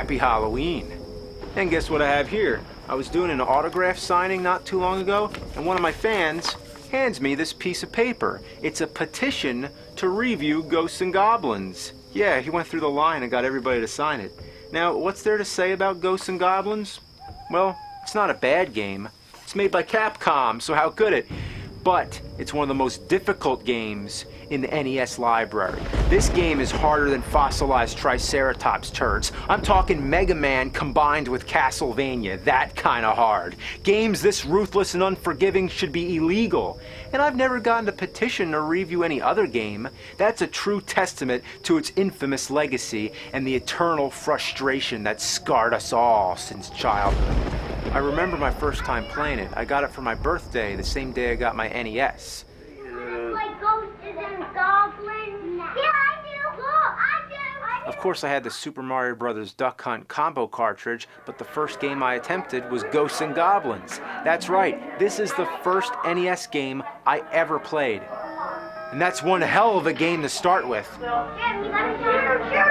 Happy Halloween. And guess what I have here? I was doing an autograph signing not too long ago, and one of my fans hands me this piece of paper. It's a petition to review Ghosts and Goblins. Yeah, he went through the line and got everybody to sign it. Now, what's there to say about Ghosts and Goblins? Well, it's not a bad game. It's made by Capcom, so how could it? But it's one of the most difficult games in the NES library. This game is harder than fossilized Triceratops turds. I'm talking Mega Man combined with Castlevania, that kind of hard. Games this ruthless and unforgiving should be illegal. And I've never gotten a petition or review any other game. That's a true testament to its infamous legacy and the eternal frustration that scarred us all since childhood. I remember my first time playing it. I got it for my birthday, the same day I got my NES. Like Ghosts and Goblins? Yeah, I do. Look, I do. Of course, I had the Super Mario Bros. Duck Hunt combo cartridge, but the first game I attempted was Ghosts and Goblins. That's right, this is the first NES game I ever played. And that's one hell of a game to start with. Yeah, we gotta shoot him.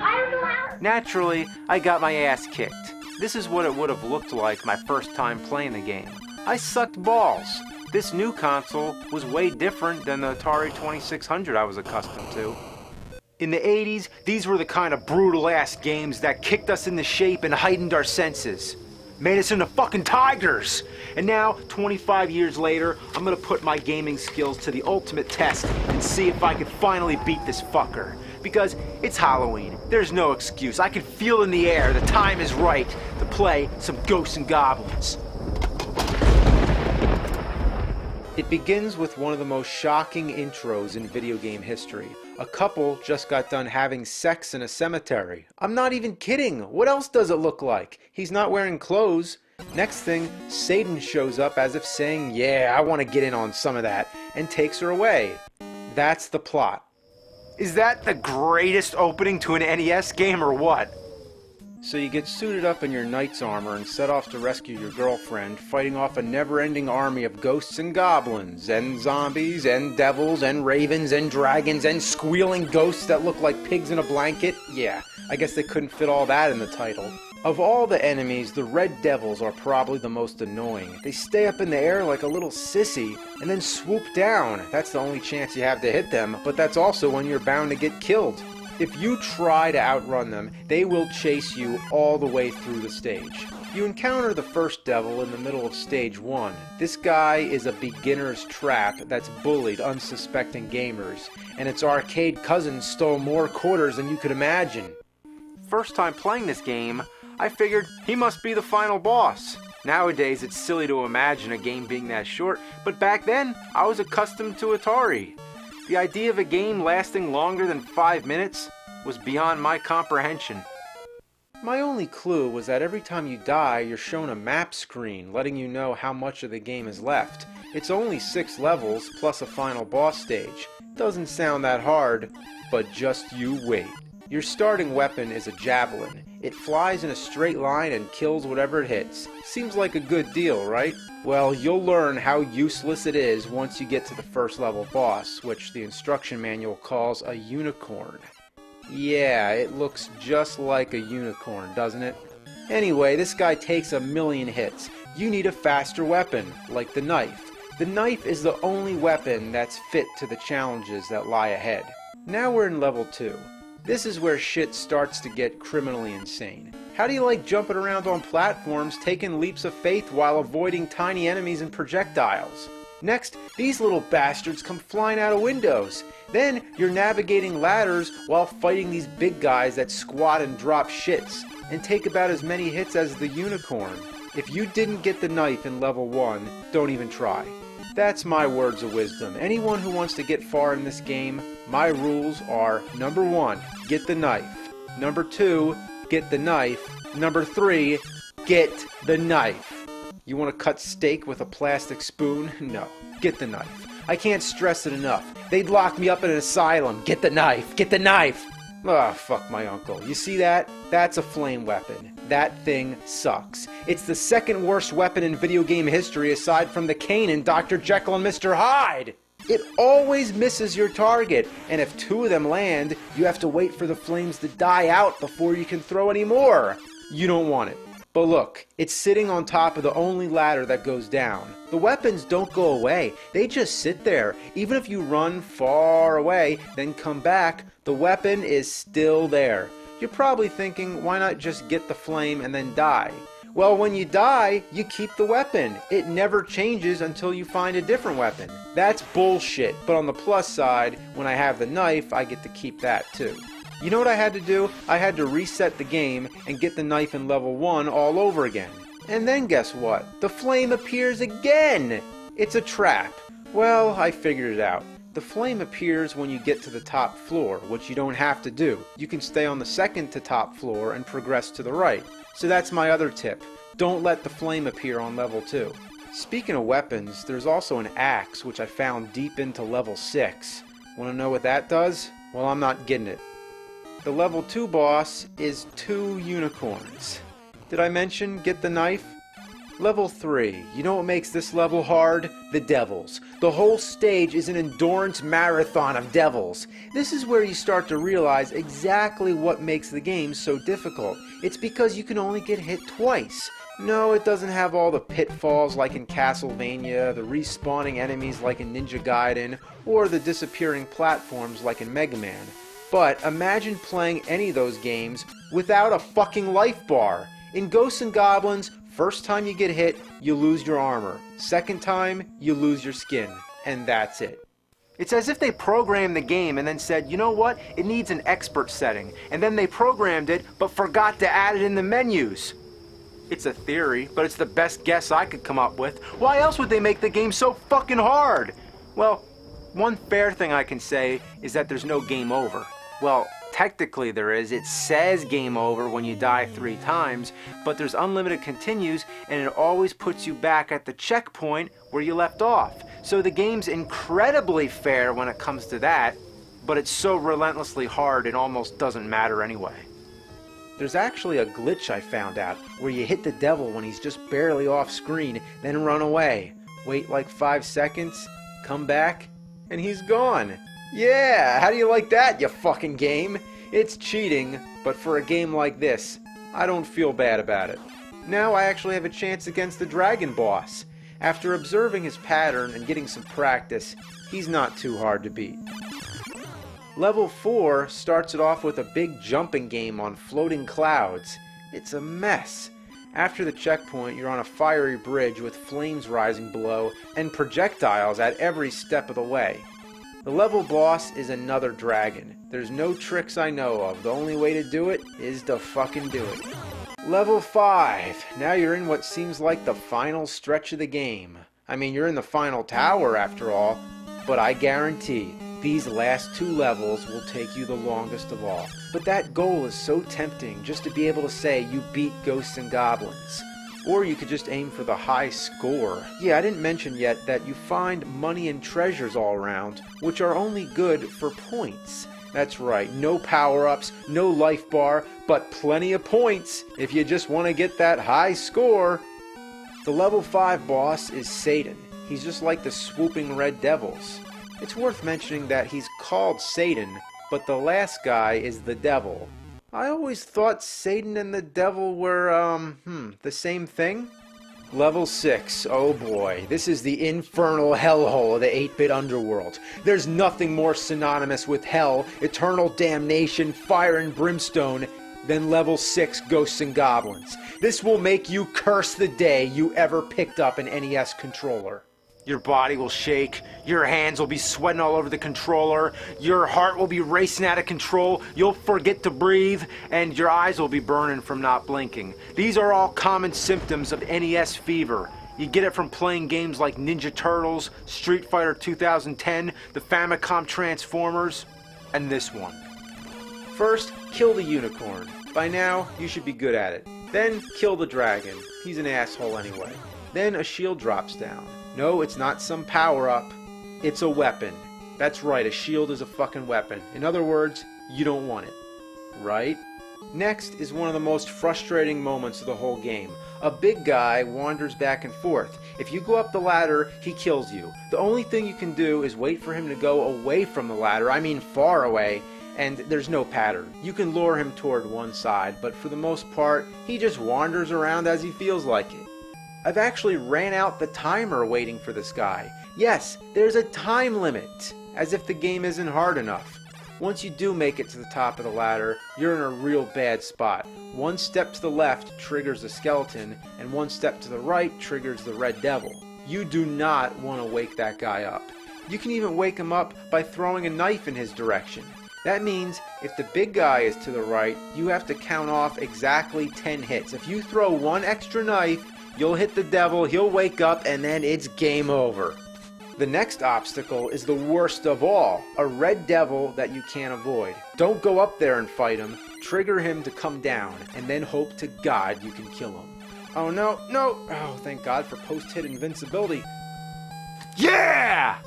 I don't know how. Naturally, I got my ass kicked. This is what it would have looked like my first time playing the game. I sucked balls. This new console was way different than the Atari 2600 I was accustomed to. In the 80s, these were the kind of brutal-ass games that kicked us into shape and heightened our senses. Made us into fucking tigers! And now, 25 years later, I'm gonna put my gaming skills to the ultimate test and see if I can finally beat this fucker. Because it's Halloween. There's no excuse. I can feel in the air the time is right to play some Ghosts and Goblins. It begins with one of the most shocking intros in video game history. A couple just got done having sex in a cemetery. I'm not even kidding. What else does it look like? He's not wearing clothes. Next thing, Satan shows up as if saying, yeah, I want to get in on some of that, and takes her away. That's the plot. Is that the greatest opening to an NES game or what? So you get suited up in your knight's armor and set off to rescue your girlfriend, fighting off a never-ending army of ghosts and goblins, and zombies, and devils, and ravens, and dragons, and squealing ghosts that look like pigs in a blanket. Yeah, I guess they couldn't fit all that in the title. Of all the enemies, the red devils are probably the most annoying. They stay up in the air like a little sissy, and then swoop down. That's the only chance you have to hit them, but that's also when you're bound to get killed. If you try to outrun them, they will chase you all the way through the stage. You encounter the first devil in the middle of stage 1. This guy is a beginner's trap that's bullied unsuspecting gamers, and its arcade cousin stole more quarters than you could imagine. First time playing this game, I figured he must be the final boss. Nowadays, it's silly to imagine a game being that short, but back then, I was accustomed to Atari. The idea of a game lasting longer than 5 minutes was beyond my comprehension. My only clue was that every time you die, you're shown a map screen letting you know how much of the game is left. It's only 6 levels plus a final boss stage. Doesn't sound that hard, but just you wait. Your starting weapon is a javelin. It flies in a straight line and kills whatever it hits. Seems like a good deal, right? Well, you'll learn how useless it is once you get to the first level boss, which the instruction manual calls a unicorn. Yeah, it looks just like a unicorn, doesn't it? Anyway, this guy takes 1,000,000 hits. You need a faster weapon, like the knife. The knife is the only weapon that's fit to the challenges that lie ahead. Now we're in level 2. This is where shit starts to get criminally insane. How do you like jumping around on platforms, taking leaps of faith while avoiding tiny enemies and projectiles? Next, these little bastards come flying out of windows. Then, you're navigating ladders while fighting these big guys that squat and drop shits, and take about as many hits as the unicorn. If you didn't get the knife in level 1, don't even try. That's my words of wisdom. Anyone who wants to get far in this game, my rules are: number 1, get the knife. Number 2, get the knife. Number 3, get the knife. You want to cut steak with a plastic spoon? No, get the knife. I can't stress it enough. They'd lock me up in an asylum. Get the knife, get the knife. Ah, fuck my uncle. You see that? That's a flame weapon. That thing sucks. It's the second worst weapon in video game history aside from the cane in Dr. Jekyll and Mr. Hyde. It always misses your target, and if 2 of them land, you have to wait for the flames to die out before you can throw any more. You don't want it. But look, it's sitting on top of the only ladder that goes down. The weapons don't go away, they just sit there. Even if you run far away, then come back, the weapon is still there. You're probably thinking, why not just get the flame and then die? Well, when you die, you keep the weapon. It never changes until you find a different weapon. That's bullshit, but on the plus side, when I have the knife, I get to keep that too. You know what I had to do? I had to reset the game and get the knife in level 1 all over again. And then guess what? The flame appears again! It's a trap. Well, I figured it out. The flame appears when you get to the top floor, which you don't have to do. You can stay on the second to top floor and progress to the right. So that's my other tip. Don't let the flame appear on level 2. Speaking of weapons, there's also an axe which I found deep into level 6. Want to know what that does? Well, I'm not getting it. The level 2 boss is 2 unicorns. Did I mention get the knife? Level 3. You know what makes this level hard? The devils. The whole stage is an endurance marathon of devils. This is where you start to realize exactly what makes the game so difficult. It's because you can only get hit twice. No, it doesn't have all the pitfalls like in Castlevania, the respawning enemies like in Ninja Gaiden, or the disappearing platforms like in Mega Man. But imagine playing any of those games without a fucking life bar. In Ghosts and Goblins, first time you get hit, you lose your armor. Second time, you lose your skin. And that's it. It's as if they programmed the game and then said, you know what, it needs an expert setting. And then they programmed it, but forgot to add it in the menus. It's a theory, but it's the best guess I could come up with. Why else would they make the game so fucking hard? Well, one fair thing I can say is that there's no game over. Well, technically there is. It says game over when you die 3 times, but there's unlimited continues and it always puts you back at the checkpoint where you left off. So the game's incredibly fair when it comes to that, but it's so relentlessly hard it almost doesn't matter anyway. There's actually a glitch I found out where you hit the devil when he's just barely off screen, then run away. Wait like 5 seconds, come back, and he's gone. Yeah, how do you like that, you fucking game? It's cheating, but for a game like this, I don't feel bad about it. Now I actually have a chance against the dragon boss. After observing his pattern and getting some practice, he's not too hard to beat. Level 4 starts it off with a big jumping game on floating clouds. It's a mess. After the checkpoint, you're on a fiery bridge with flames rising below and projectiles at every step of the way. The level boss is another dragon. There's no tricks I know of. The only way to do it is to fucking do it. Level 5. Now you're in what seems like the final stretch of the game. I mean, you're in the final tower after all, but I guarantee these last 2 levels will take you the longest of all. But that goal is so tempting, just to be able to say you beat Ghosts and Goblins. Or you could just aim for the high score. Yeah, I didn't mention yet that you find money and treasures all around, which are only good for points. That's right, no power-ups, no life bar, but plenty of points if you just want to get that high score. The level 5 boss is Satan. He's just like the swooping red devils. It's worth mentioning that he's called Satan, but the last guy is the devil. I always thought Satan and the devil were, the same thing? Level 6, oh boy, this is the infernal hellhole of the 8-bit underworld. There's nothing more synonymous with hell, eternal damnation, fire and brimstone than level 6 Ghosts and Goblins. This will make you curse the day you ever picked up an NES controller. Your body will shake, your hands will be sweating all over the controller, your heart will be racing out of control, you'll forget to breathe, and your eyes will be burning from not blinking. These are all common symptoms of NES fever. You get it from playing games like Ninja Turtles, Street Fighter 2010, the Famicom Transformers, and this one. First, kill the unicorn. By now, you should be good at it. Then, kill the dragon. He's an asshole anyway. Then a shield drops down. No, it's not some power-up. It's a weapon. That's right, a shield is a fucking weapon. In other words, you don't want it. Right? Next is one of the most frustrating moments of the whole game. A big guy wanders back and forth. If you go up the ladder, he kills you. The only thing you can do is wait for him to go away from the ladder, I mean far away, and there's no pattern. You can lure him toward one side, but for the most part, he just wanders around as he feels like it. I've actually ran out the timer waiting for this guy. Yes, there's a time limit, as if the game isn't hard enough. Once you do make it to the top of the ladder, you're in a real bad spot. One step to the left triggers the skeleton, and one step to the right triggers the red devil. You do not want to wake that guy up. You can even wake him up by throwing a knife in his direction. That means if the big guy is to the right, you have to count off exactly 10 hits. If you throw one extra knife, you'll hit the devil, he'll wake up, and then it's game over. The next obstacle is the worst of all, a red devil that you can't avoid. Don't go up there and fight him, trigger him to come down, and then hope to God you can kill him. Oh no, no! Oh, thank God for post-hit invincibility. Yeah!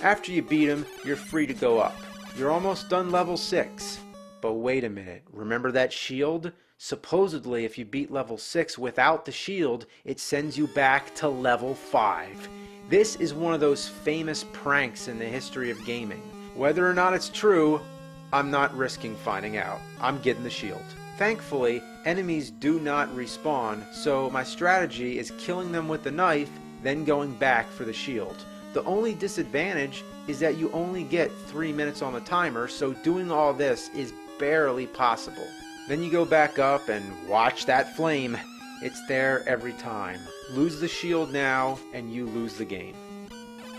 After you beat him, you're free to go up. You're almost done level 6. But wait a minute, remember that shield? Supposedly, if you beat level 6 without the shield, it sends you back to level 5. This is one of those famous pranks in the history of gaming. Whether or not it's true, I'm not risking finding out. I'm getting the shield. Thankfully, enemies do not respawn, so my strategy is killing them with the knife, then going back for the shield. The only disadvantage is that you only get 3 minutes on the timer, so doing all this is barely possible. Then you go back up and watch that flame. It's there every time. Lose the shield now, and you lose the game.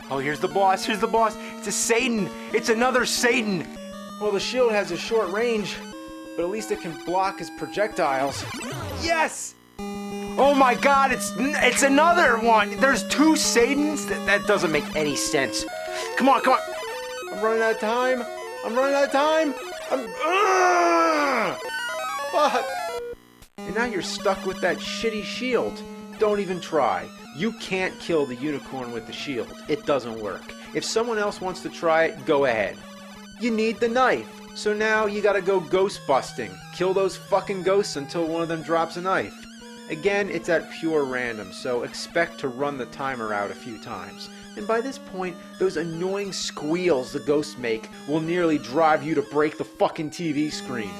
Oh, here's the boss, here's the boss. It's a Satan. It's another Satan. Well, the shield has a short range, but at least it can block his projectiles. Yes! Oh my God, it's another one. There's 2 Satans? That doesn't make any sense. Come on, come on. I'm running out of time. I'm running out of time. Fuck. And now you're stuck with that shitty shield. Don't even try. You can't kill the unicorn with the shield. It doesn't work. If someone else wants to try it, go ahead. You need the knife. So now you gotta go ghost busting. Kill those fucking ghosts until one of them drops a knife. Again, it's at pure random, so expect to run the timer out a few times. And by this point, those annoying squeals the ghosts make will nearly drive you to break the fucking TV screen.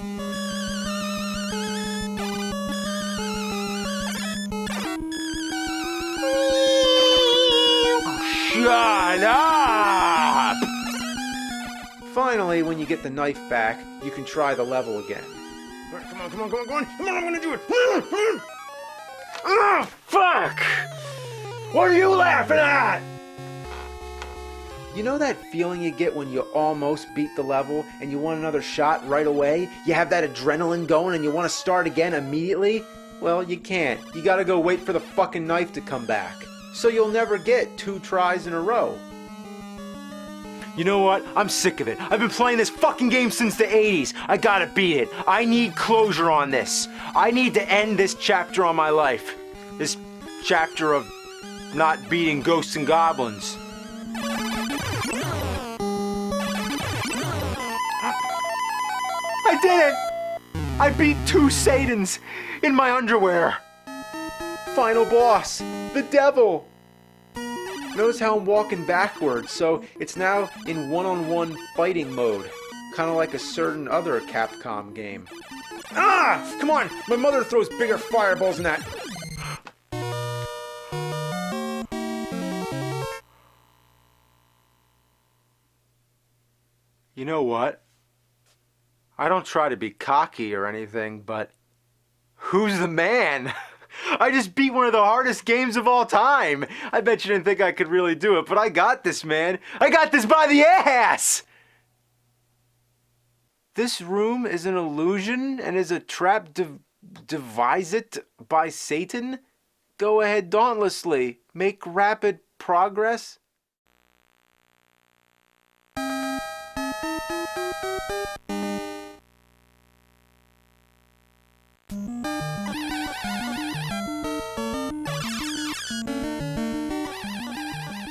Shut up! Finally, when you get the knife back, you can try the level again. Come on, come on, come on, come on! Come on, I'm gonna do it! Ah, fuck! What are you laughing at? You know that feeling you get when you almost beat the level and you want another shot right away? You have that adrenaline going and you want to start again immediately? Well, you can't. You gotta go wait for the fucking knife to come back. So you'll never get 2 tries in a row. You know what? I'm sick of it. I've been playing this fucking game since the 80s. I gotta beat it. I need closure on this. I need to end this chapter on my life. This chapter of not beating ghosts and goblins. I did it! I beat 2 Satans in my underwear. Final boss, the devil. Notice how I'm walking backwards, so it's now in one-on-one fighting mode. Kind of like a certain other Capcom game. Ah! Come on! My mother throws bigger fireballs than that. You know what? I don't try to be cocky or anything, but who's the man? I just beat one of the hardest games of all time. I bet you didn't think I could really do it, but I got this, man. I got this by the ass! This room is an illusion and is a trap devised by Satan? Go ahead dauntlessly. Make rapid progress.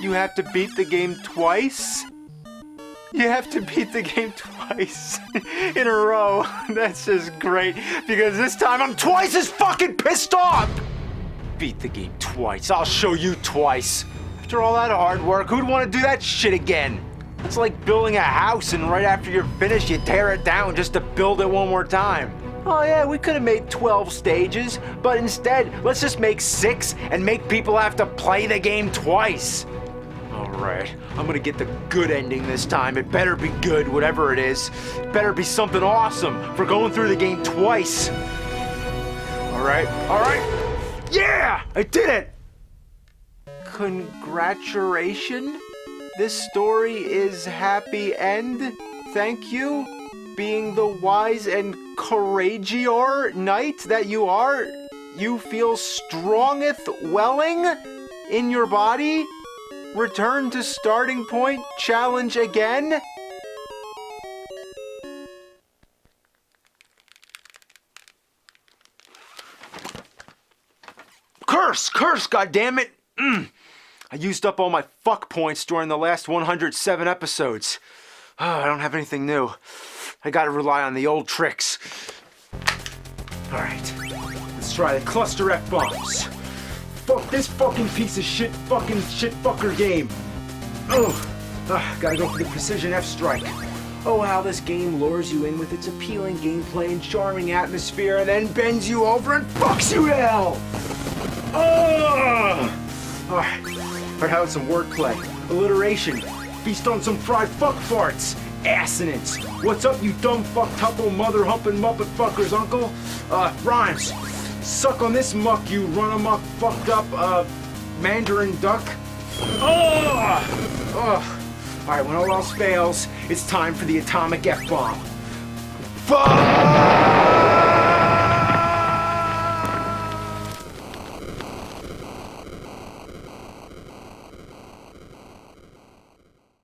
You have to beat the game twice? You have to beat the game twice in a row. That's just great, because this time I'm twice as fucking pissed off! Beat the game twice. I'll show you twice. After all that hard work, who'd want to do that shit again? It's like building a house and right after you're finished, you tear it down just to build it one more time. Oh yeah, we could have made 12 stages, but instead, let's just make 6 and make people have to play the game twice. Alright, I'm gonna get the good ending this time. It better be good, whatever it is. It better be something awesome for going through the game twice. Alright. Yeah! I did it! Congratulations. This story is happy end. Thank you. Being the wise and courageous knight that you are, you feel strongeth welling in your body. Return to starting point, challenge again. Curse, goddammit! I used up all my fuck points during the last 107 episodes. I don't have anything new. I gotta rely on the old tricks. Alright, let's try the cluster F-bombs. Fuck this fucking piece of shit fucker game. Gotta go for the precision F-strike. Oh, how this game lures you in with its appealing gameplay and charming atmosphere and then bends you over and fucks you to hell! Alright, how about some wordplay? Alliteration. Feast on some fried fuck farts. Assonance. What's up, you dumb fuck-tuple mother-humping muppet fuckers, uncle? Rhymes. Suck on this muck, you run-amok fucked up, Mandarin duck. Alright, when all else fails, it's time for the atomic F-bomb. Fuck!